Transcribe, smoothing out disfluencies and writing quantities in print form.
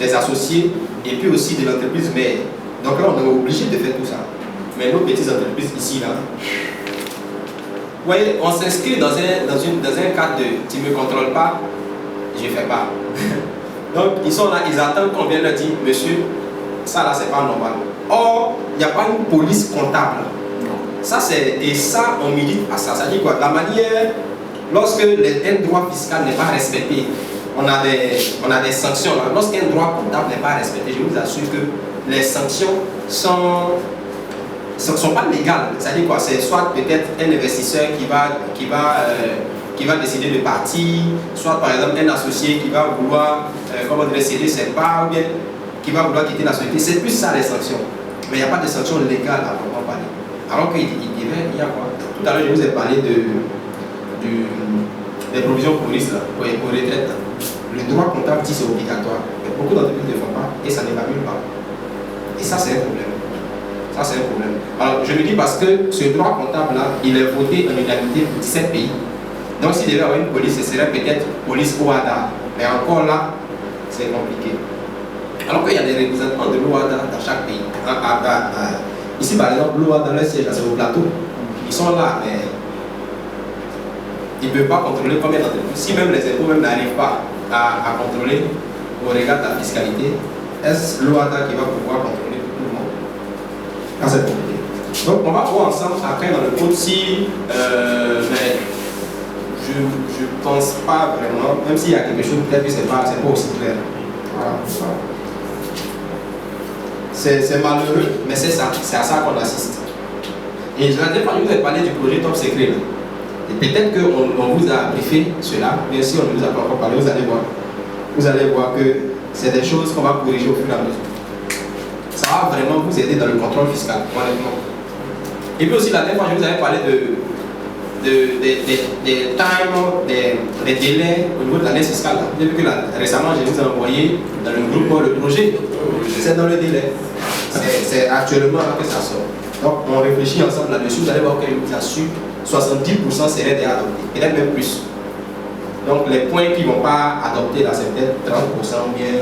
des associés et puis aussi de l'entreprise mère. Donc là, on est obligé de faire tout ça. Mais nos petites entreprises ici, là, vous voyez, on s'inscrit dans un cadre de tu ne me contrôles pas, je ne fais pas. Donc, ils sont là, ils attendent qu'on vienne leur dire, monsieur, ça là, c'est pas normal. Or, il n'y a pas une police comptable. Ça, et ça, on milite à ça. Ça dit quoi? La manière, lorsque un droit fiscal n'est pas respecté, on a des sanctions. Lorsqu'un droit comptable n'est pas respecté, je vous assure que les sanctions ne sont pas légales. C'est-à-dire quoi? C'est soit peut-être un investisseur qui va décider de partir, soit par exemple un associé qui va vouloir céder ses parts, ou bien qui va vouloir quitter la société. C'est plus ça les sanctions. Mais il n'y a pas de sanctions légales à proprement parler. Alors qu'il y a quoi? Tout à l'heure, je vous ai parlé des provisions pour risque, pour retraite. Le droit comptable dit c'est obligatoire. Mais beaucoup d'entreprises ne le font pas et ça n'évalue pas. Et ça, c'est un problème. Ça, c'est un problème. Alors, je le dis parce que ce droit comptable-là, il est voté en unanimité pour 17 pays. Donc, s'il devait y avoir une police, ce serait peut-être police OADA. Mais encore là, c'est compliqué. Alors qu'il y a des représentants de l'OADA dans chaque pays. Ici, par exemple, l'OADA, le siège, c'est au plateau. Ils sont là, mais ils ne peuvent pas contrôler combien d'entreprises. Si même les impôts n'arrivent pas à contrôler au regard de la fiscalité, est-ce l'OADA qui va pouvoir contrôler tout le monde? Ah, c'est compliqué. Donc, on va voir ensemble après dans le code si, mais je ne pense pas vraiment, même s'il y a quelque chose, peut-être que ce n'est pas aussi clair. Voilà. C'est malheureux, mais c'est ça, c'est à ça qu'on assiste. Et je vous ai parlé du projet Top Secret. Là. Et peut-être qu'on vous a briefé cela, mais si on ne vous a pas encore parlé, vous allez voir. Vous allez voir que c'est des choses qu'on va corriger au fur et à mesure. Ça va vraiment vous aider dans le contrôle fiscal, honnêtement. Et puis aussi, la dernière fois, je vous avais parlé des délais au niveau de l'année fiscale. Depuis que récemment, je vous ai envoyé dans le groupe le projet. C'est dans le délai. C'est actuellement là que ça sort. Donc, on réfléchit ensemble là-dessus. Vous allez voir que je vous assure, 70% seraient déjà adoptés, peut-être même plus. Donc, les points qui ne vont pas adopter là, c'est peut-être 30% ou bien